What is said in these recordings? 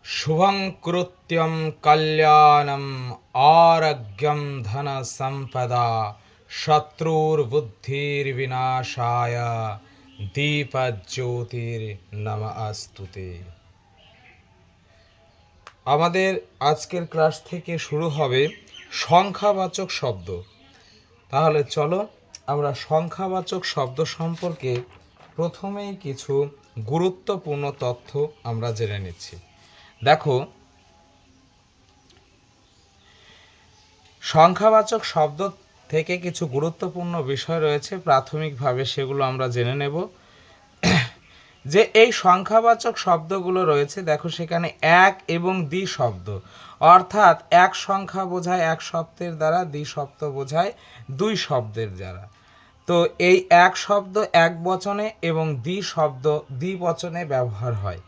शुभं कृत्यं कल्याणम् आरोग्यं धनसम्पदा शत्रुर्बुद्धिर्विनाशाय दीपज्योतिर्नमस्तुते। আমাদের আজকের ক্লাস থেকে শুরু হবে সংখ্যাবাচক শব্দ। তাহলে চলো আমরা সংখ্যাবাচক শব্দ সম্পর্কে প্রথমেই কিছু গুরুত্বপূর্ণ তথ্য আমরা জেনে নিচ্ছি। দেখো, সংখ্যাবাচক শব্দ থেকে কিছু গুরুত্বপূর্ণ বিষয় রয়েছে, প্রাথমিকভাবে সেগুলো আমরা জেনে নেব। যে এই সংখ্যাবাচক শব্দগুলো রয়েছে, দেখো সেখানে এক এবং দ্বি শব্দ, অর্থাৎ এক সংখ্যা বোঝায় এক শব্দের দ্বারা, দ্বি শব্দ বোঝায় দুই শব্দের দ্বারা। তো এই এক শব্দ এক বচনে এবং দ্বি শব্দ দ্বিবচনে ব্যবহার হয়।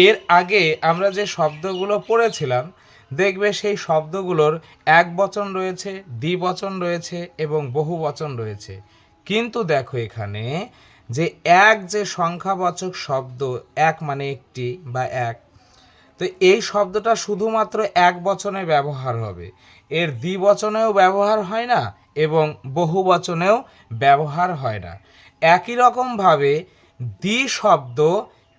এর আগে আমরা যে শব্দগুলো পড়েছিলাম, দেখবে সেই শব্দগুলোর এক বচন রয়েছে, দ্বিবচন রয়েছে এবং বহু বচন রয়েছে। কিন্তু দেখো এখানে যে এক যে সংখ্যাবাচক শব্দ, এক মানে একটি বা এক, তো এই শব্দটা শুধুমাত্র এক বচনে ব্যবহার হবে, এর দ্বিবচনেও ব্যবহার হয় না এবং বহু বচনেও ব্যবহার হয় না। একই রকমভাবে দ্বি শব্দ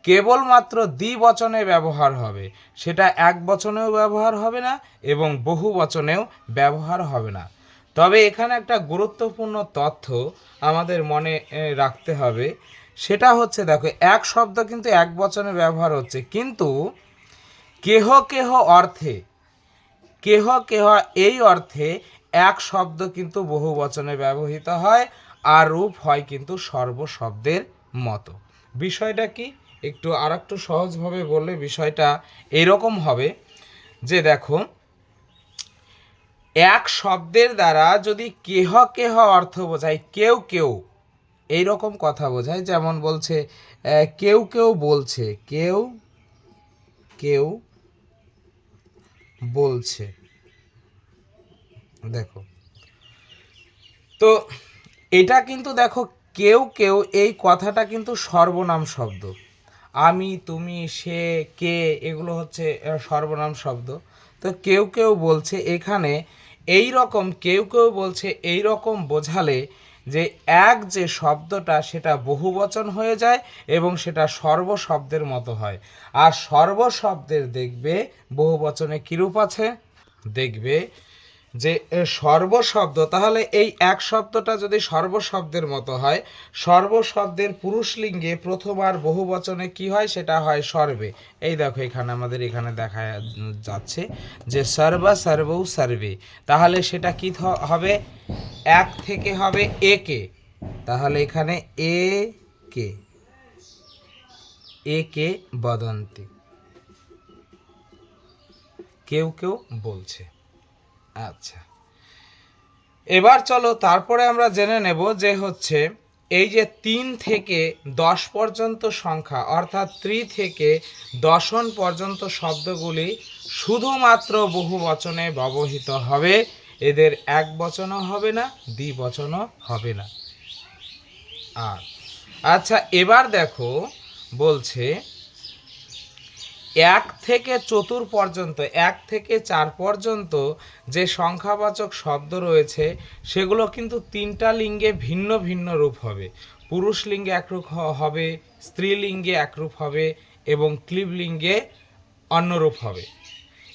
কেবলমাত্র দ্বিবচনে ব্যবহার হবে, সেটা এক বচনেও ব্যবহার হবে না এবং বহু বচনেও ব্যবহার হবে না। তবে এখানে একটা গুরুত্বপূর্ণ তথ্য আমাদের মনে রাখতে হবে, সেটা হচ্ছে দেখো এক শব্দ কিন্তু এক বচনে ব্যবহার হচ্ছে, কিন্তু কেহ কেহ অর্থে, কেহ কেহ এই অর্থে এক শব্দ কিন্তু বহু বচনে ব্যবহৃত হয়, আর রূপ হয় কিন্তু সর্বশব্দের মতো। বিষয়টা কি একটু আরেকটু সহজভাবে বললে বিষয়টা এরকম হবে যে দেখো, এক শব্দের দ্বারা যদি কেহ কেহ অর্থ বোঝায়, কেউ কেউ এইরকম কথা বোঝায়, যেমন বলছে কেউ কেউ বলছে, কেউ কেউ বলছে, দেখো তো এটা কিন্তু দেখো কেউ কেউ এই কথাটা কিন্তু সর্বনাম শব্দ। আমি, তুমি, সে, কে, এগুলো হচ্ছে সর্বনাম শব্দ। তো কেউ কেউ বলছে, এখানে এই রকম কেউ কেউ বলছে এই রকম বোঝালে যে এক যে শব্দটা সেটা বহুবচন হয়ে যায় এবং সেটা সর্বশব্দের মতো হয়। আর সর্বশব্দের দেখবে বহুবচনে কিরূপ আছে, দেখবে যে সর্বশব্দ, তাহলে এই এক শব্দটা যদি সর্বশব্দের মতো হয়, সর্বশব্দের পুরুষলিঙ্গে প্রথম আর বহুবচনে কি হয়, সেটা হয় সর্বে। এই দেখো এখানে আমাদের এখানে দেখা যাচ্ছে যে সর্বা সর্বৌ সর্বে, তাহলে সেটা কি হবে, এক থেকে হবে একে, তাহলে এখানে একে বদন্তি, কেউ কেউ বলছে। আচ্ছা, এবার চলো তারপরে আমরা জেনে নেব যে হচ্ছে এই যে 3 থেকে 10 পর্যন্ত সংখ্যা, অর্থাৎ 3 থেকে দশন পর্যন্ত শব্দগুলি শুধুমাত্র বহু বচনে ব্যবহৃত হবে, এদের এক বচনও হবে না, দ্বিবচনও হবে না। আচ্ছা, এবার দেখো বলছে এক থেকে চতুর পর্যন্ত, এক থেকে 4 পর্যন্ত যে সংখ্যাবাচক শব্দ রয়েছে সেগুলো কিন্তু তিনটা লিঙ্গে ভিন্ন ভিন্ন রূপ হবে। পুরুষ লিঙ্গে একরূপ হবে, স্ত্রীলিঙ্গে একরূপ হবে এবং ক্লীবলিঙ্গে অন্যরূপ হবে।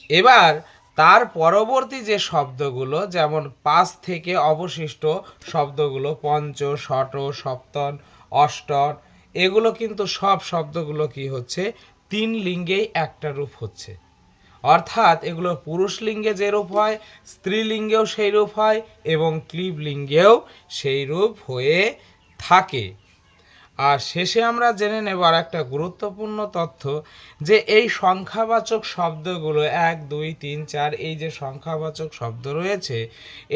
এবার তার পরবর্তী যে শব্দগুলো, যেমন 5 থেকে অবশিষ্ট শব্দগুলো, পঞ্চ, ষট, সপ্তন, অষ্টন, এগুলো কিন্তু সব শব্দগুলো কি হচ্ছে, 3 লিঙ্গেই একটা রূপ হচ্ছে। অর্থাৎ এগুলো পুরুষ লিঙ্গে যে রূপ হয়, স্ত্রীলিঙ্গেও সেই রূপ হয় এবং ক্লীবলিঙ্গেও সেই রূপ হয়ে থাকে। আর শেষে আমরা জেনে নেব আর একটা গুরুত্বপূর্ণ তথ্য, যে এই সংখ্যাবাচক শব্দগুলো 1, 2, 3, 4 এই যে সংখ্যাবাচক শব্দ রয়েছে,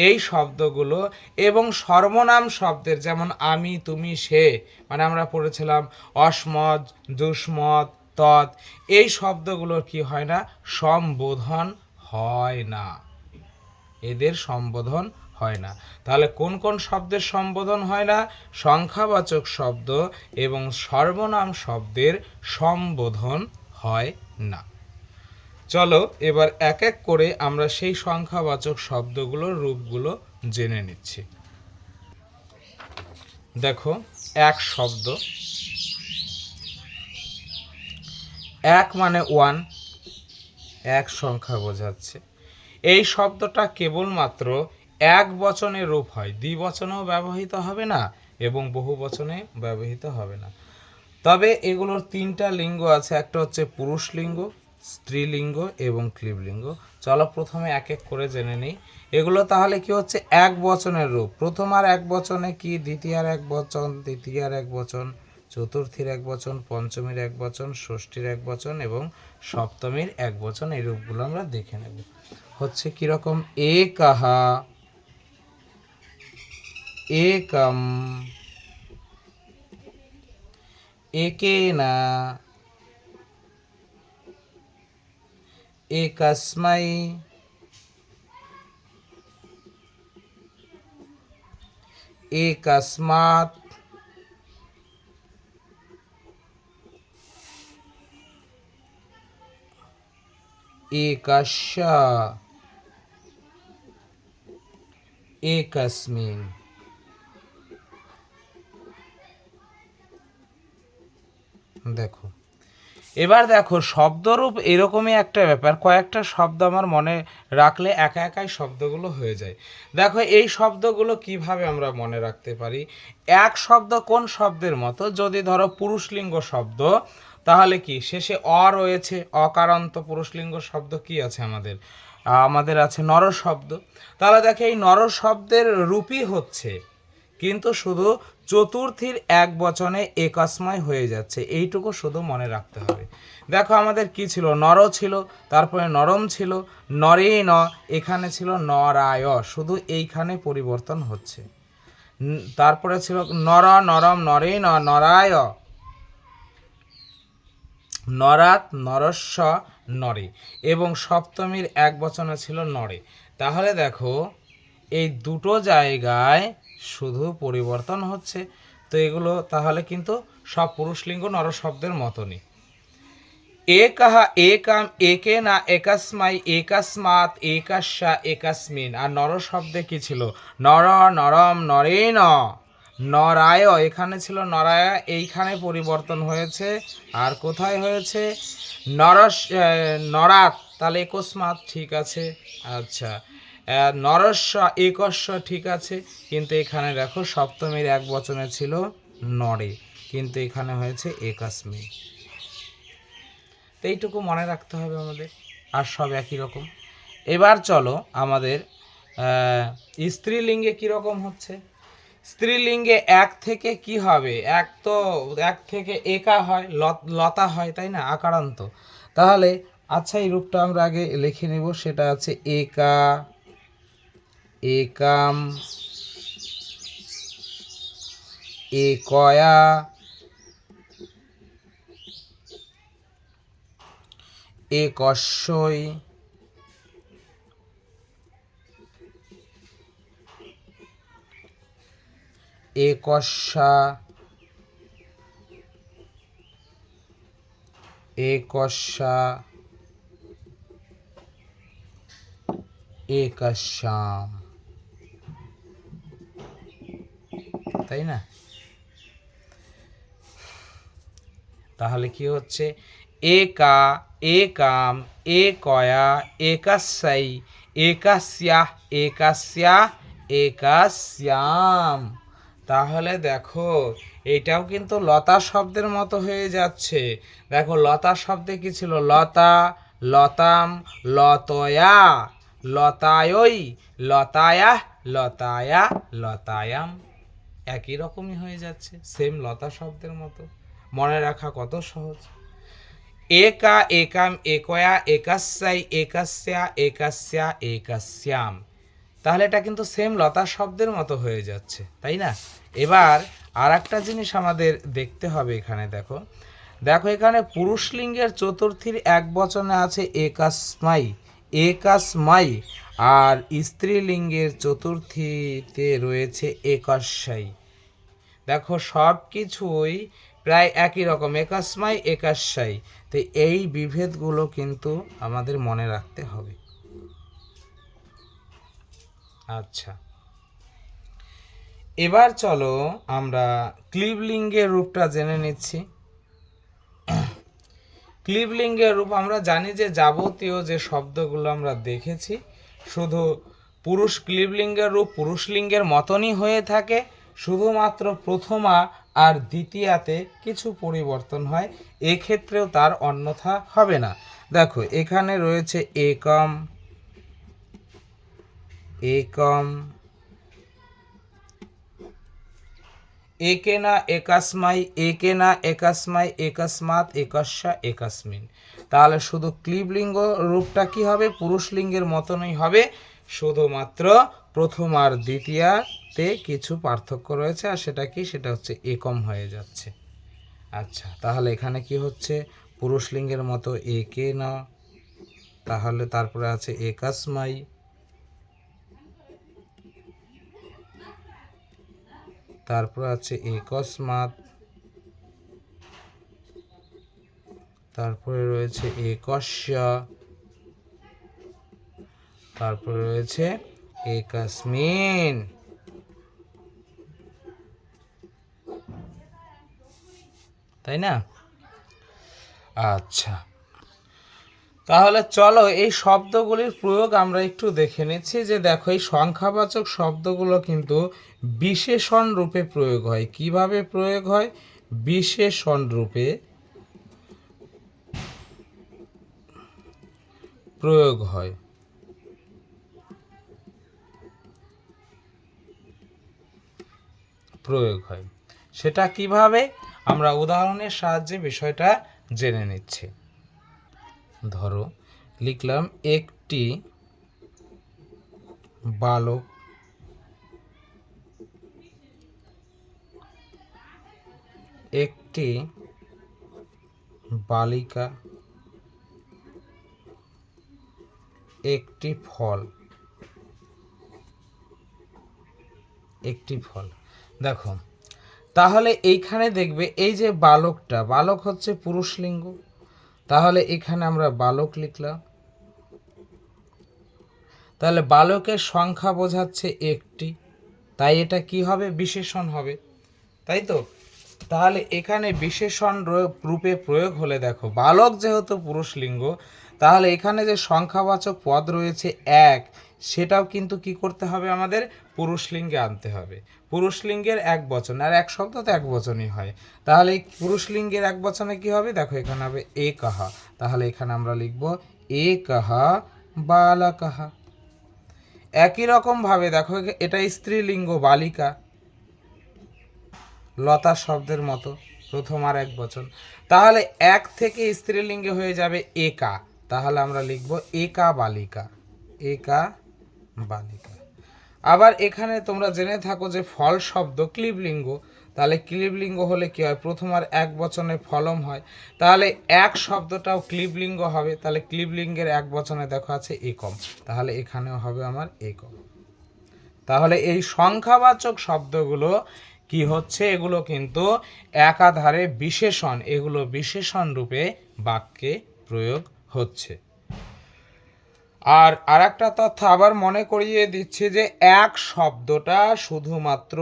এই শব্দগুলো এবং সর্বনাম শব্দের, যেমন আমি, তুমি, সে, মানে আমরা পড়েছিলাম অসমত, দুষ্মত, তৎ, এই শব্দগুলোর কি হয় না, সম্বোধন হয় না, এদের সম্বোধন হয় না। তাহলে কোন কোন শব্দের সম্বোধন হয় না, সংখ্যাবাচক শব্দ এবং সর্বনাম শব্দের সম্বোধন হয় না। চলো এবার এক এক করে আমরা সেই সংখ্যাবাচক শব্দগুলোর রূপগুলো জেনে নিচ্ছি। দেখো, এক শব্দ, এক মানে ওয়ান, এক সংখ্যা বোঝাচ্ছে। এই শব্দটা কেবলমাত্র এক বচনে রূপ হয়, দ্বিবচনেও ব্যবহৃত হবে না এবং বহু বচনে ব্যবহৃত হবে না। তবে এগুলোর তিনটা লিঙ্গ আছে, একটা হচ্ছে পুরুষ লিঙ্গ, স্ত্রীলিঙ্গ এবং ক্লীবলিঙ্গ। চলো প্রথমে এক এক করে জেনে নিই। এগুলো তাহলে কি হচ্ছে এক বচনের রূপ। প্রথম আর এক বচনে কি, দ্বিতীয়ার এক বচন, তৃতীয়ার এক বচন, চতুর্থীর এক বচন, পঞ্চমীর এক বচন, ষষ্ঠীর এক বচন এবং সপ্তমীর এক বচন। এই রূপগুলো আমরা দেখে নেব। হচ্ছে কিরকম, একাহা, একম, একেনা, एकस्मै, एकस्मात्, एकस्य, एकस्मिन्। দেখো, এবার দেখো শব্দরূপ এরকমই একটা ব্যাপার, কয়েকটা শব্দ আমার মনে রাখলে একা একাই শব্দগুলো হয়ে যায়। দেখো এই শব্দগুলো কিভাবে আমরা মনে রাখতে পারি। এক শব্দ কোন শব্দের মতো, যদি ধরো পুরুষলিঙ্গ শব্দ, তাহলে কি শেষে অ রয়েছে, অকারান্ত পুরুষলিঙ্গ শব্দ কি আছে আমাদের আছে নর শব্দ। তাহলে দেখো এই নর শব্দের রূপই হচ্ছে, কিন্তু শুধু চতুর্থীর এক বচনে একস্ময় হয়ে যাচ্ছে, এইটুকু শুধু মনে রাখতে হবে। দেখো আমাদের কি ছিল, নর ছিল, তারপরে নরম ছিল, নরে ন, এখানে ছিল নরায়, শুধু এইখানে পরিবর্তন হচ্ছে। তারপরে ছিল নর, নরম, নরে ন, নরায়, নরাত, নরস্য, নরে, এবং সপ্তমীর এক বচনে ছিল নরে। তাহলে দেখো এই দুটো জায়গায় শুধু পরিবর্তন হচ্ছে। তো এগুলো তাহলে কিন্তু সব পুরুষলিঙ্গ নর শব্দের মতনই। একাহা, একাম, একেনা, একস্মাই, একস্মাৎ, একস্যা, একস্মিন। আর নর শব্দে কি ছিল, নর, নরম, নরেন, নরায়, এখানে ছিল নরায়, এইখানে পরিবর্তন হয়েছে। আর কোথায় হয়েছে, নরাত, তাহলে একস্মাৎ ঠিক আছে, আচ্ছা, নরস্য, একস্য ঠিক আছে, কিন্তু এখানে দেখো সপ্তমীর এক বচনে ছিল নরে, কিন্তু এখানে হয়েছে একস্মি। তো এইটুকু মনে রাখতে হবে আমাদের, আর সব একই রকম। এবার চলো আমাদের স্ত্রীলিঙ্গে কীরকম হচ্ছে। স্ত্রীলিঙ্গে এক থেকে কি হবে, এক থেকে একা হয়, লতা হয়, তাই না, আকারান্ত। তাহলে আচ্ছা এই রূপটা আমরা আগে লিখে নেব, সেটা আছে একা, একাম, একয়া, একস্যই, একস্যা, একস্যা, একস্যাম, তাই না। তাহলে কি হচ্ছে, একা, একাম, একয়া, একস্যৈ, একস্যাঃ, একস্যা, একস্যাম। তাহলে দেখো এটাও কিন্তু লতা শব্দের মতো হয়ে যাচ্ছে। দেখো লতা শব্দে কি ছিল, লতা, লতাম, লতয়া, লতায়ই, লতায়াহ, লতায়া, লতায়াম। একই রকমই হয়ে যাচ্ছে, সেম লতা শব্দের মতো, মনে রাখা কত সহজ। একা, একাম, একয়া, একস্যৈ, একস্যা, একস্যা, একস্যাম। তাহলে এটা কিন্তু সেম লতা শব্দের মতো হয়ে যাচ্ছে, তাই না। এবার আর একটা জিনিস আমাদের দেখতে হবে এখানে, দেখো দেখো এখানে পুরুষলিঙ্গের চতুর্থীর এক বচনে আছে একস্মাই, একস্মাই, আর স্ত্রীলিঙ্গের চতুর্থীতে রয়েছে একস্যাই। দেখো সব কিছুই প্রায় একই রকম, একাস্মাই একাস্যাই। তো এই বিভেদগুলো কিন্তু আমাদের মনে রাখতে হবে। আচ্ছা, এবার চলো আমরা ক্লীবলিঙ্গের রূপটা জেনে নিচ্ছি। ক্লীবলিঙ্গের রূপ আমরা জানি যে যাবতীয় যে শব্দগুলো আমরা দেখেছি শুধু পুরুষ ক্লীবলিঙ্গের রূপ পুরুষলিঙ্গের মতনই হয়ে থাকে, শুধুমাত্র প্রথমা আর দ্বিতীয়াতে কিছু পরিবর্তন হয়, এক্ষেত্রেও তার অন্যথা হবে না। দেখো এখানে রয়েছে একম, একম, একেনা একাস্মাই, একেনা একাস্মাই, একাস্মাৎ, একস্যা, একাস্মিন। তাহলে শুধু ক্লীবলিঙ্গ রূপটা কি হবে, পুরুষলিঙ্গের মতনই হবে, শুধুমাত্র প্রথম আর দ্বিতীয়াতে কিছু পার্থক্য রয়েছে, আর সেটা কি, সেটা হচ্ছে একম হয়ে যাচ্ছে। আচ্ছা, তাহলে এখানে কি হচ্ছে, পুরুষলিঙ্গের মতো একেনা, তাহলে তারপরে আছে একাস্মাই, তারপর আছে একস্মাৎ, তারপরে রয়েছে একস্যা, তারপরে রয়েছে একাস্মিন। তাই না? আচ্ছা, তাহলে চলো এই শব্দগুলির প্রয়োগ আমরা একটু দেখে নিচ্ছি। যে দেখো এই সংখ্যাবাচক শব্দগুলো কিন্তু বিশেষণ রূপে প্রয়োগ হয়। কিভাবে প্রয়োগ হয়? বিশেষণ রূপে প্রয়োগ হয়। প্রয়োগ হয় সেটা কিভাবে, আমরা উদাহরণের সাহায্যে বিষয়টা জেনে নিচ্ছি। ধরো লিখলাম একটি বালক, একটি বালিকা, একটি ফল, একটি ফল। দেখো তাহলে এইখানে দেখবে এই যে বালকটা, বালক হচ্ছে পুরুষলিঙ্গ, তাহলে এখানে আমরা বালক লিখলাম। তাহলে বালকের সংখ্যা বোঝাচ্ছে একটি, তাই এটা কি হবে, বিশেষণ হবে, তাই তো। তাহলে এখানে বিশেষণ রূপে প্রয়োগ হলে দেখো বালক যেহেতু পুরুষলিঙ্গ, তাহলে এখানে যে সংখ্যাবাচক পদ রয়েছে এক, সেটাও কিন্তু কি করতে হবে, আমাদের পুরুষলিঙ্গে আনতে হবে। পুরুষলিঙ্গের এক বচন, আর এক শব্দ তো এক বচনই হয়, তাহলে এই পুরুষলিঙ্গের এক বচনে কি হবে, দেখো এখানে হবে একহা, তাহলে এখানে আমরা লিখব একহা বালকহা। একই রকম ভাবে দেখো এটা স্ত্রীলিঙ্গ বালিকা, লতা শব্দের মতো, প্রথম আর এক বচন, তাহলে এক থেকে স্ত্রীলিঙ্গে হয়ে যাবে একা, তাহলে আমরা লিখব একা বালিকা, একা বালিকা। আবার এখানে তোমরা জেনে থাকো যে ফল শব্দ ক্লীবলিঙ্গ, তাহলে ক্লীবলিঙ্গ হলে কি হয়, প্রথম আর এক বচনে ফলম হয়, তাহলে এক শব্দটাও ক্লীবলিঙ্গ হবে, তাহলে ক্লীবলিঙ্গের এক বচনে দেখো আছে একম, তাহলে এখানেও হবে আমার একম। তাহলে এই সংখ্যাবাচক শব্দগুলো কি হচ্ছে, এগুলো কিন্তু একাধারে বিশেষণ, এগুলো বিশেষণ রূপে বাক্যে প্রয়োগ হচ্ছে। আর আরেকটা তথ্য আবার মনে করিয়ে দিচ্ছি যে এক শব্দটা শুধুমাত্র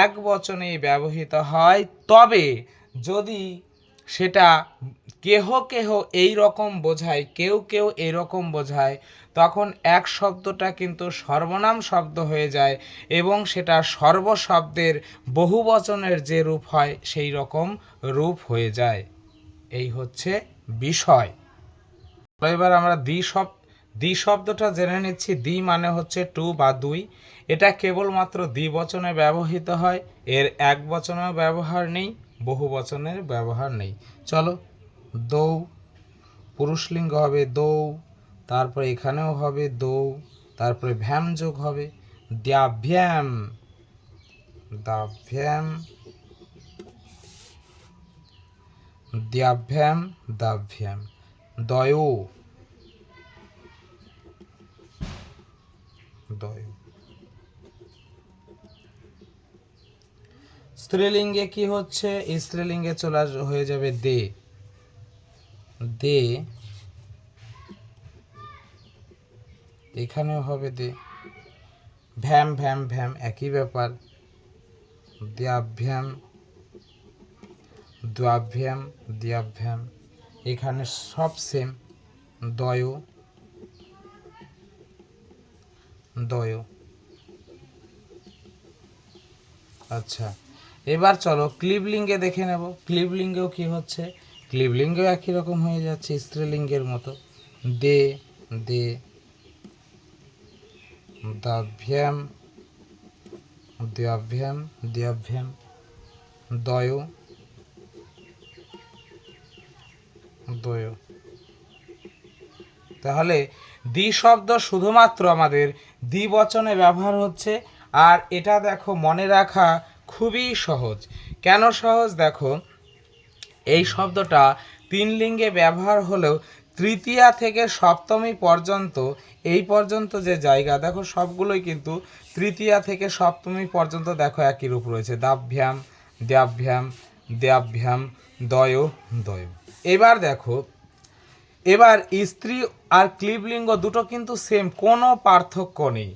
এক বচনেই ব্যবহৃত হয়, তবে যদি সেটা কেহ কেহ এই রকম বোঝায়, কেউ কেউ এরকম বোঝায়, তখন এক শব্দটা কিন্তু সর্বনাম শব্দ হয়ে যায় এবং সেটা সর্বশব্দের বহুবচনের যে রূপ হয় সেই রকম রূপ হয়ে যায়। এই হচ্ছে বিষয়। এবার আমরা দ্বি শব্দটা জেনে নিচ্ছি। দ্বি মানে হচ্ছে টু বা দুই, এটা কেবলমাত্র দ্বিবচনে ব্যবহৃত হয়, এর এক বচনেও ব্যবহার নেই, বহু বচনের ব্যবহার নেই। চলো, দৌ, পুরুষলিঙ্গ হবে দৌ, তারপরে এখানেও হবে দৌ, তারপরে ভ্যাম যোগ হবে দ্যাভ্যাম, দাভ্যাম, দ্যাভ্যাম, দাভ্যাম, দয়ো, দয়। স্ত্রীলিঙ্গে কি হচ্ছে, স্ত্রীলিঙ্গে হয়ে যাবে দে, দে, এখানেও হবে দে। ভ্যাম ভ্যাম ভ্যাম একই ব্যাপার, দ্যাভ্যাম, দ্বাভ্যাম, দ্যাভ্যাম, এখানে সব সেম, দয়, দয়। আচ্ছা, এবার চলো ক্লিবলিঙ্গে দেখে নেব। ক্লিবলিঙ্গেও কি হচ্ছে, ক্লিবলিঙ্গেও একই রকম হয়ে যাচ্ছে স্ত্রীলিঙ্গের মতো, দে, দে, দাভ্যাম, দ্যাভ্যাম, দ্যাভ্যাম, দয়, দয়। তাহলে দ্বি শব্দ শুধুমাত্র আমাদের দ্বিবচনে ব্যবহার হচ্ছে। আর এটা দেখো মনে রাখা খুবই সহজ। কেন সহজ দেখো, এই শব্দটা তিন লিঙ্গে ব্যবহার হলেও তৃতীয়া থেকে সপ্তমী পর্যন্ত, এই পর্যন্ত যে জায়গা দেখো সবগুলোই কিন্তু তৃতীয়া থেকে সপ্তমী পর্যন্ত দেখো একই রূপ রয়েছে, দাভ্যাম, দ্যাভ্যাম, দ্যাভ্যাম, দয়, দয়। এবার দেখো, এবার স্ত্রী আর ক্লিবলিঙ্গ দুটো কিন্তু সেম, কোনো পার্থক্য নেই,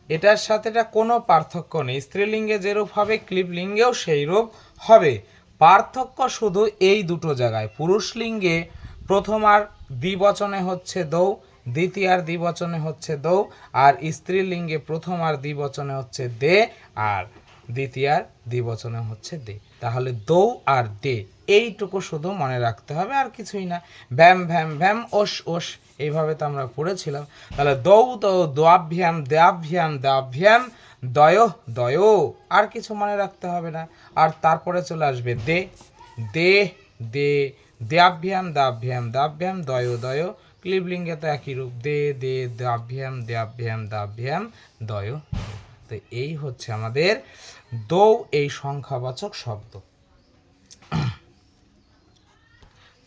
এটার সাথে এটা কোনো পার্থক্য নেই। স্ত্রীলিঙ্গে যেরূপ হবে ক্লিবলিঙ্গেও সেই রূপ হবে। পার্থক্য শুধু এই দুটো জায়গায়, পুরুষলিঙ্গে প্রথম আর দ্বিবচনে হচ্ছে দৌ, দ্বিতীয় আর দ্বিবচনে হচ্ছে দৌ, আর স্ত্রীলিঙ্গে প্রথম আর দ্বিবচনে হচ্ছে দে, আর দ্বিতীয় আর দ্বিবচনে হচ্ছে দে। তাহলে দৌ আর দে এইটুকু শুধু মনে রাখতে হবে, আর কিছুই না। ভ্যাম ভ্যাম ভ্যাম, ওস ওস, এইভাবে তো আমরা পড়েছিলাম। তাহলে দৌ দৌ, দ্বাভ্যাম দ্যাভ্যাম, দ্যাভ্যাম, দয়, দয়, আর কিছু মনে রাখতে হবে না। আর তারপরে চলে আসবে দে, দে, দে, দ্যাভ্যাম দ্যাভ্যাম, দ্যাভ্যাম, দয়, দয়। ক্লিবলিঙ্গে তো একই রূপ, দে, দে, দ্যাভ্যাম, দ্যাভ্যাম, দ্যাভ্যাম, দয়। তো এই হচ্ছে আমাদের দৌ, এই সংখ্যাবাচক শব্দ।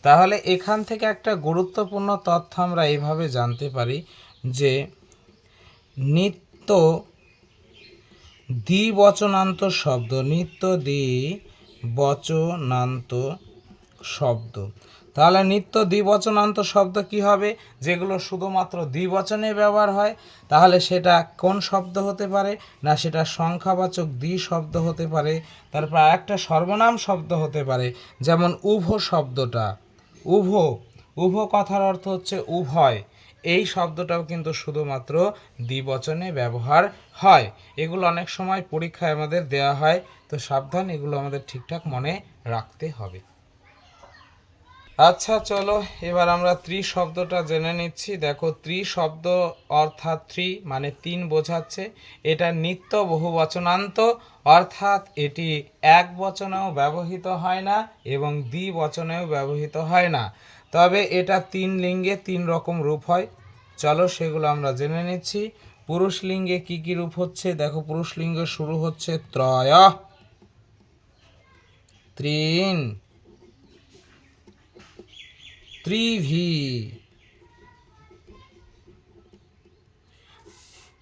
তাহলে এখান থেকে একটা গুরুত্বপূর্ণ তথ্য আমরা এইভাবে জানতে পারি যে নিত্য দ্বিবচনান্ত শব্দ, নিত্য দ্বিবচনান্ত শব্দ, তাহলে নিত্য দ্বিবচনান্ত শব্দ কি হবে, যেগুলো শুধুমাত্র দ্বিবচনে ব্যবহার হয়, তাহলে সেটা কোন শব্দ হতে পারে না, সেটা সংখ্যাবাচক দ্বি শব্দ হতে পারে। তারপর একটা সর্বনাম শব্দ হতে পারে, যেমন উভ শব্দটা, উভ, উভ কথার অর্থ হচ্ছে উভয়, এই শব্দটাও কিন্তু শুধুমাত্র দ্বিবচনে ব্যবহার হয়। এগুলো অনেক সময় পরীক্ষায় আমাদের দেওয়া হয়, তো সাবধান, এগুলো আমাদের ঠিকঠাক মনে রাখতে হবে। আচ্ছা চলো এবার আমরা ত্রি শব্দটা জেনে নিচ্ছি। দেখো ত্রি শব্দ অর্থাৎ থ্রি মানে তিন বোঝাচ্ছে, এটা নিত্য বহুবচনান্ত, অর্থাৎ এটি এক বচনেও ব্যবহৃত হয় না এবং দ্বিবচনেও ব্যবহৃত হয় না, তবে এটা তিন লিঙ্গে তিন রকম রূপ হয়। চলো সেগুলো আমরা জেনে নিচ্ছি। পুরুষ লিঙ্গে কি কি রূপ হচ্ছে, দেখো পুরুষ লিঙ্গে শুরু হচ্ছে ত্রয়, ত্রিন, ত্রিভি,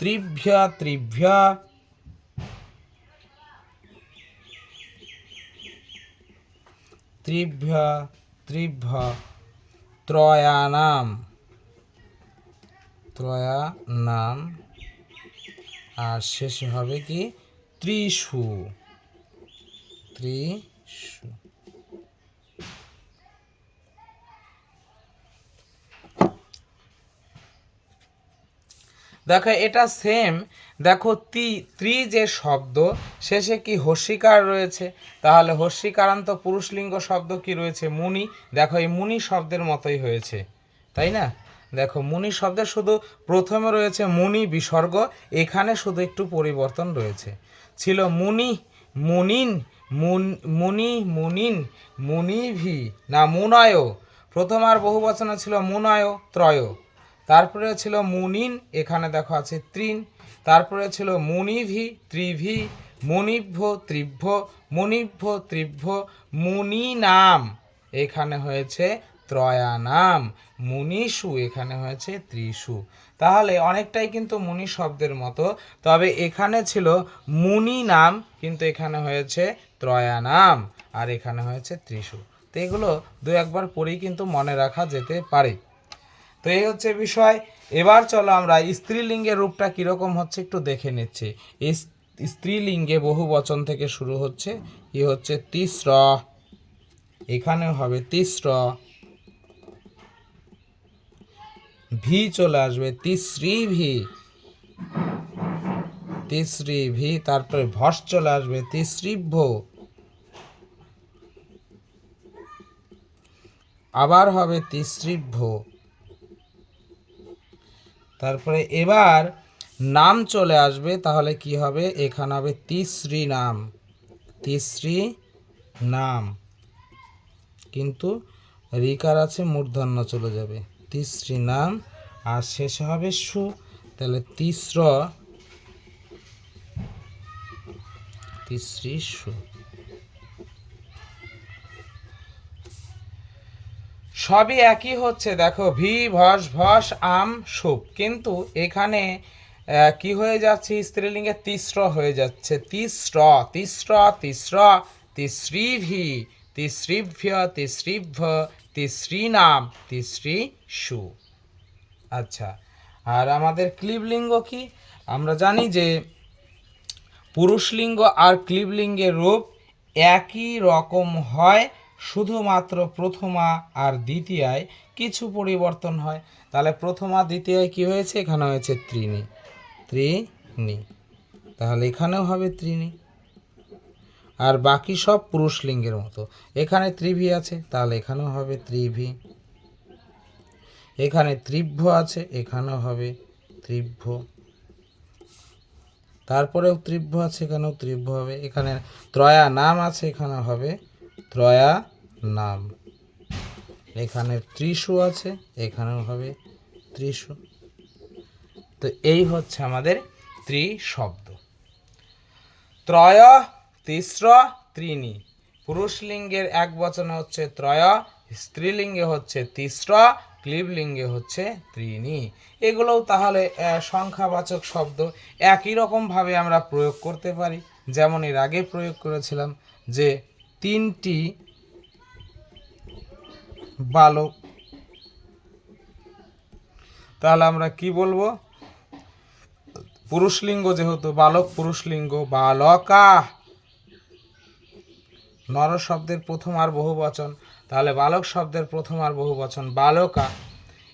ত্রিভ্যা, ত্রিভ্যা, ত্রিভ্যা, ত্রিভ্য, ত্রয়ানাম, ত্রয়ানাম, আর শেষে হবে কি ত্রিশু, ত্রিশু। দেখো এটা সেম, দেখো ত্রি যে শব্দ শেষে কি হস্যিকার রয়েছে, তাহলে হস্যিকারান্ত পুরুষলিঙ্গ শব্দ কি রয়েছে, মুনি। দেখো এই মুনি শব্দের মতোই হয়েছে, তাই না। দেখো মুনি শব্দের শুধু প্রথমে রয়েছে মুনি বিসর্গ, এখানে শুধু একটু পরিবর্তন রয়েছে, ছিল মুনি, মুনিন, মুনি, মুনিন, মুনিভি না মুনয়, প্রথম আর বহুবচনে ছিল মুনয় ত্রয়, তারপরে ছিল মুনিন, এখানে দেখো আছে ত্রিন, তারপরে ছিল মুনিভি, ত্রিভি, মুনিভ্য, ত্রিভ্য, মুনিভ্য, ত্রিভ্য, মুনি নাম, এখানে হয়েছে ত্রয়ানাম, মুনিষু এখানে হয়েছে ত্রিষু। তাহলে অনেকটাই কিন্তু মুনি শব্দের মতো, তবে এখানে ছিল মুনি নাম, কিন্তু এখানে হয়েছে ত্রয়ানাম আর এখানে হয়েছে ত্রিষু। তো এগুলো দু একবার পরেই কিন্তু মনে রাখা যেতে পারে। তো এই হচ্ছে বিষয়। এবার চলো আমরা স্ত্রীলিঙ্গের রূপটা কীরকম হচ্ছে একটু দেখে নিচ্ছি। স্ত্রীলিঙ্গে বহু বচন থেকে শুরু হচ্ছে, কি হচ্ছে তিস্র, এখানেও হবে তিস্র, ভি চলে আসবে তিশ্রী ভি, তিশ্রী ভি, তারপরে ভস চলে আসবে তিশ্রীভ্য, আবার হবে তিশ্রীভ্য, তারপরে এবার নাম চলে আসবে, তাহলে কি হবে এখানে হবে তিশ্রী নাম, তিশ্রী নাম, কিন্তু রিকার আছে মূর্ধন্য চলে যাবে, তিশ্রী নাম, আর শেষে হবে সু, তাহলে তিস্র, তিশ্রী সু। সবই একই হচ্ছে, দেখো ভি ভস ভস আম সুপ, কিন্তু এখানে কি হয়ে যাচ্ছে স্ত্রীলিঙ্গে তিস্র হয়ে যাচ্ছে, তিস্র তিস্র তিস্র, তিশ্রী ভি, তিশ্রীভ্য, তিশ্রীভ্য, তিশ্রী নাম, তিশ্রী সু। আচ্ছা, আর আমাদের ক্লীবলিঙ্গ কি? আমরা জানি যে পুরুষলিঙ্গ আর ক্লীবলিঙ্গের রূপ একই রকম হয়, শুধুমাত্র প্রথমা আর দ্বিতীয়ায় কিছু পরিবর্তন হয়। তাহলে প্রথমা দ্বিতীয়ায় কি হয়েছে, এখানে হয়েছে ত্রিণী, ত্রিণী, তাহলে এখানেও হবে ত্রিণী। আর বাকি সব পুরুষলিঙ্গের মতো, এখানে ত্রিভি আছে তাহলে এখানেও হবে ত্রিভি, এখানে ত্রিভ্য আছে এখানেও হবে ত্রিভ্য, তারপরেও ত্রিভ্য আছে এখানেও ত্রিভ্য হবে, এখানে ত্রয়া নাম আছে এখানে হবে ত্রয়া নাম, এখানে ত্রিশু আছে এখানেও হবে ত্রিশু। তো এই হচ্ছে আমাদের ত্রি শব্দ। ত্রয়, তিস্র, ত্রিণী। পুরুষলিঙ্গের এক বচনে হচ্ছে ত্রয়, স্ত্রীলিঙ্গে হচ্ছে তিস্র, ক্লীবলিঙ্গে হচ্ছে ত্রিণী। এগুলোও তাহলে সংখ্যাবাচক শব্দ, একই রকমভাবে আমরা প্রয়োগ করতে পারি, যেমন এর আগে প্রয়োগ করেছিলাম যে তিনটি বালক, তাহলে আমরা কি বলবো, পুরুষলিঙ্গ যেহেতু বালক, পুরুষলিঙ্গ বালকা, নর শব্দের প্রথম আর বহু বচন, তাহলে বালক শব্দের প্রথম আর বহু বচন বালকা।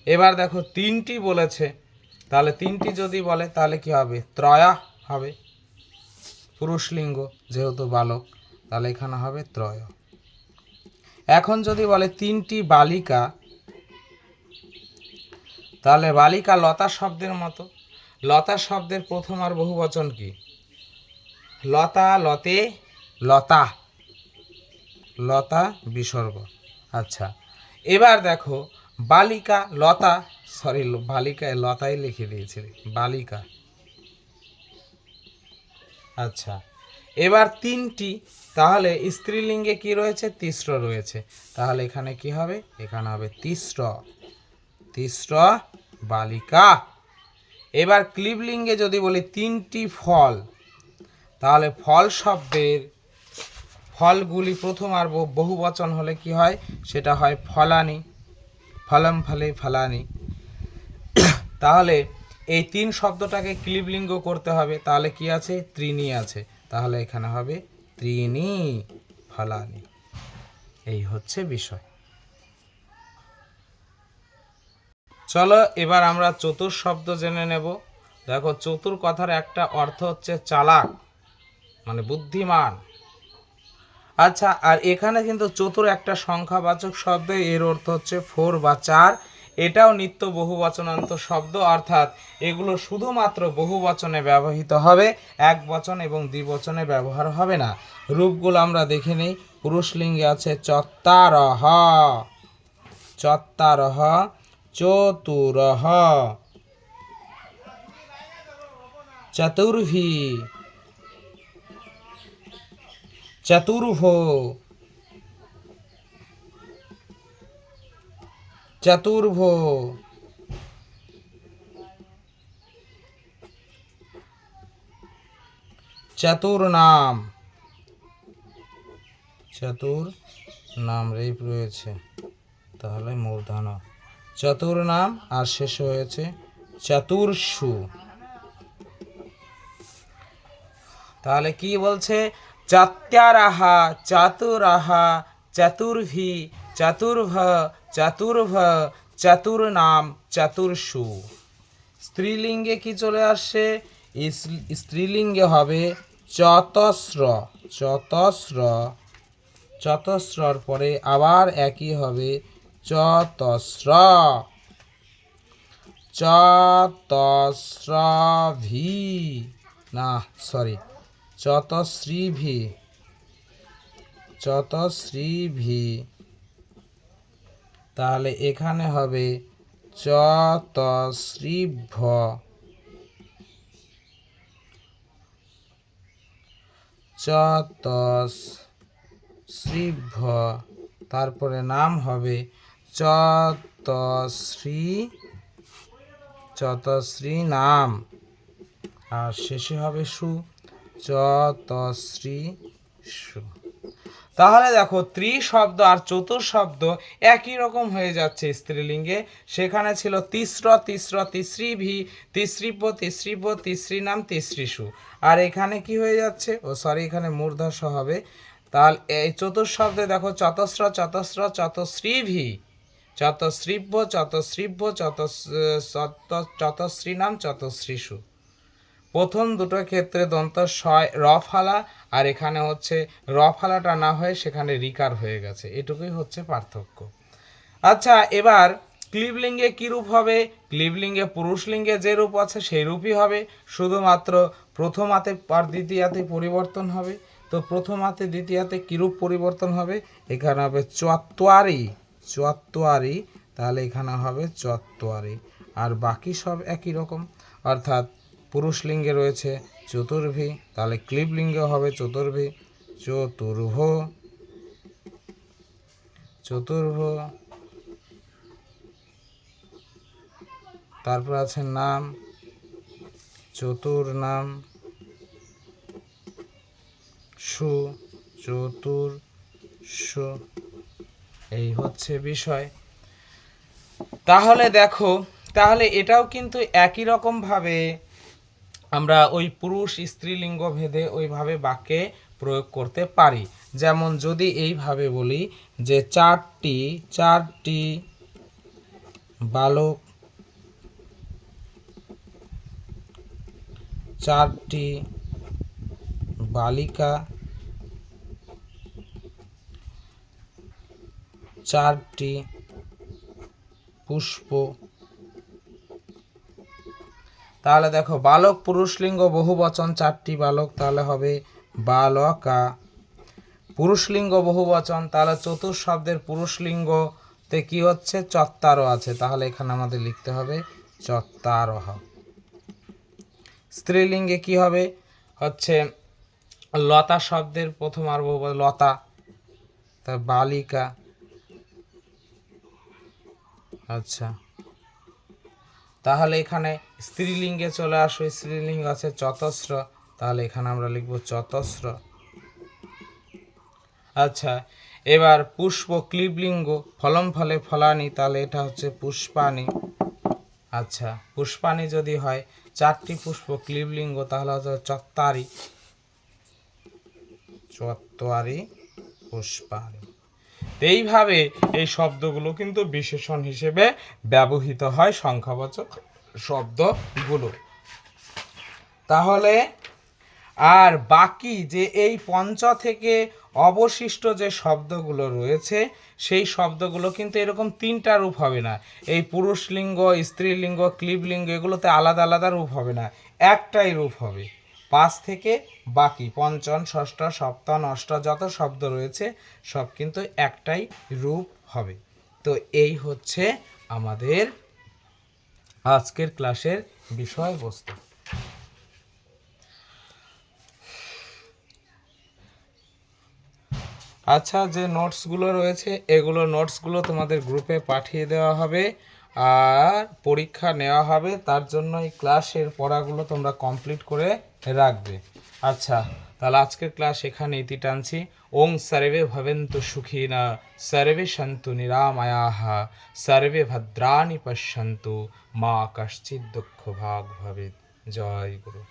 এবার দেখো তিনটি বলেছে, তাহলে তিনটি যদি বলে তাহলে কি হবে, ত্রয়া হবে, পুরুষলিঙ্গ যেহেতু বালক, তাহলে এখানে হবে ত্রয়। এখন যদি বলে তিনটি বালিকা, তাহলে বালিকা লতা শব্দের মতো, লতা শব্দের প্রথম আর বহু বচন কি, লতা, লতে, লতা, লতা বিসর্গ। আচ্ছা, এবার দেখো বালিকা লতা, সরি বালিকায় লতাই লিখে দিয়েছিল, বালিকা। আচ্ছা, এবার তিনটি, তাহলে স্ত্রীলিঙ্গে কি রয়েছে, তিস্র রয়েছে, তাহলে এখানে কি হবে, এখানে হবে তিস্র, তিস্র বালিকা। এবার ক্লীবলিঙ্গে যদি বলি তিনটি ফল, তাহলে ফল শব্দের ফলগুলি প্রথম আর বহু বচন হলে কি হয়, সেটা হয় ফলানি, ফলম ফলে ফলানি। তাহলে এই তিন শব্দটাকে ক্লীবলিঙ্গ করতে হবে, তাহলে কি আছে, ত্রিণী আছে, তাহলে এখানে হবে ত্রিণী ফলানি। এই হচ্ছে বিষয়। চলো এবার আমরা চতুর শব্দ জেনে নেব। দেখো চতুর কথার একটা অর্থ হচ্ছে চালাক, মানে বুদ্ধিমান। আচ্ছা, আর এখানে কিন্তু চতুর একটা সংখ্যাবাচক শব্দ, এর অর্থ হচ্ছে 4 বা 4, এটাও নিত্য বহুবচনান্ত শব্দ, অর্থাৎ এগুলো শুধুমাত্র বহুবচনে ব্যবহৃত হবে, এক বচন এবং দ্বিবচনে ব্যবহার হবে না। রূপগুলো আমরা দেখে নিই। পুরুষলিঙ্গে আছে চত্তারহ, চত্তারহ, চতুরহ, চতুর্ভি, চতুর্ভো, চতুর্ভ, চতুর্নাম, চতুর্নাম রেপ রয়েছে তাহলে মূর্ধন্য চতুর্নাম, আর শেষে হয়েছে চতুর্ষু। তাহলে কি বলছে? চত্যারাহা, চতুরাহা, চতুর্ভি, চতুর্ভ, চতুর্ভ, চতুর্নাম, চতুর্ষু। স্ত্রীলিঙ্গে কি চলে আসছে? স্ত্রীলিঙ্গে হবে চতস্র, চতস্র, চতস্রর পরে আবার একই হবে চতস্র, চতস্রভি, না সরি চতশ্রীভি, চতশ্রীভি। তাহলে এখানে হবে চতশ্রীভ, চতশ্রীভ, তারপরে নাম হবে চতশ্রী, চতশ্রী নাম, আর শেষে হবে সু, চতশ্রী সু। তাহলে দেখো ত্রি শব্দ আর চতুর শব্দ একই রকম হয়ে যাচ্ছে স্ত্রীলিঙ্গে। সেখানে ছিল তিস্র, তিস্র, তিস্রিভি, তিস্রিপ, তিস্রিপ, তিস্রি নাম, তিস্রিসু। আর এখানে কি হয়ে যাচ্ছে? ও সরি, এখানে মূর্ধস হবে। তাহলে এই চতুর শব্দে দেখো চতস্র, চতস্র, চতশ্রীভি, চতশ্রীভ, চতশ্রীভ, চতশ্রী নাম, চতশ্রীসু। প্রথম দুটো ক্ষেত্রে দন্ত শয় র ফালা, আর এখানে হচ্ছে র ফালাটা না হয়ে সেখানে রিকার হয়ে গেছে। এটুকুই হচ্ছে পার্থক্য। আচ্ছা, এবার ক্লিবলিঙ্গে কী রূপ হবে? ক্লিবলিঙ্গে পুরুষলিঙ্গে যে রূপ আছে সেই রূপই হবে, শুধুমাত্র প্রথম হাতে আর দ্বিতীয়াতে পরিবর্তন হবে। তো প্রথম হাতে দ্বিতীয়াতে কীরূপ পরিবর্তন হবে? এখানে হবে চত্বারি, চত্বারি, তাহলে এখানে হবে চত্বারি। আর বাকি সব একই রকম, অর্থাৎ পুরুষলিঙ্গে রয়েছে চতুর্ভি, তাহলে ক্লিবলিঙ্গে হবে চতুর্ভি, চতুর্ভ, চতুর্ভ। তারপর আছে নাম, চতুর্নাম, সু, চতুর্ষু। এই হচ্ছে বিষয়। তাহলে দেখো, তাহলে এটাও কিন্তু একই রকমভাবে আমরা ওই পুরুষ স্ত্রীলিঙ্গ ভেদে ওইভাবে বাক্যে প্রয়োগ করতে পারি। যেমন যদি এইভাবে বলি যে চারটি বালক, চারটি বালিকা, চারটি পুষ্প। তাহলে দেখো বালক পুরুষলিঙ্গ বহুবচন, চারটি বালক, তাহলে হবে বালকা। পুরুষলিঙ্গ বহুবচন, তাহলে চতুর শব্দের পুরুষলিঙ্গতে কি হচ্ছে? চত্বারো আছে, তাহলে এখানে আমাদের লিখতে হবে চত্বারহ। স্ত্রীলিঙ্গে কি হবে? হচ্ছে লতা শব্দের প্রথম আর বহুবচন লতা, তা বালিকা। আচ্ছা, তাহলে এখানে স্ত্রীলিঙ্গে চলে আসো, স্ত্রীলিঙ্গ আছে চতস্র, তাহলে এখানে আমরা লিখব চতস্র। আচ্ছা, এবার পুষ্প ক্লিবলিঙ্গ, ফলম ফলে ফলানি, তাহলে এটা হচ্ছে পুষ্পানি। আচ্ছা, পুষ্পানি যদি হয় চারটি পুষ্প ক্লিবলিঙ্গ, তাহলে হচ্ছে চত্বারি, চত্বারি পুষ্পানি। এইভাবে এই শব্দগুলো কিন্তু বিশেষণ হিসেবে ব্যবহৃত হয়, সংখ্যাবাচক শব্দগুলো। তাহলে আর বাকি যে এই পঞ্চ থেকে অবশিষ্ট যে শব্দগুলো রয়েছে সেই শব্দগুলো কিন্তু এরকম তিনটা রূপ হবে না। এই পুরুষলিঙ্গ, স্ত্রীলিঙ্গ, ক্লিবলিঙ্গ এগুলোতে আলাদা আলাদা রূপ হবে না, একটাই রূপ হবে। 5 থেকে বাকি পঞ্চম, ষষ্ঠ, সপ্তম, অষ্ট যত শব্দ রয়েছে সব কিন্তু একটাই রূপ হবে। তো এই হচ্ছে আমাদের আজকের ক্লাসের বিষয়বস্তু। আচ্ছা, যে নোটসগুলো রয়েছে এগুলো নোটসগুলো তোমাদের গ্রুপে পাঠিয়ে দেওয়া হবে আর পরীক্ষা নেওয়া হবে, তার জন্য এই ক্লাসের পড়াগুলো তোমরা কমপ্লিট করে রাখবে। আচ্ছা, তাহলে আজকের ক্লাস এখানে ইতি টানছি। ওং সর্বে ভবন্তু সুখিনা, সর্বে সন্তু নিরাময়াঃ, সর্বে ভদ্রাণি পশ্যন্তু, মা কশ্চিৎ দুঃখ ভাগ ভবেৎ। জয় গুরু।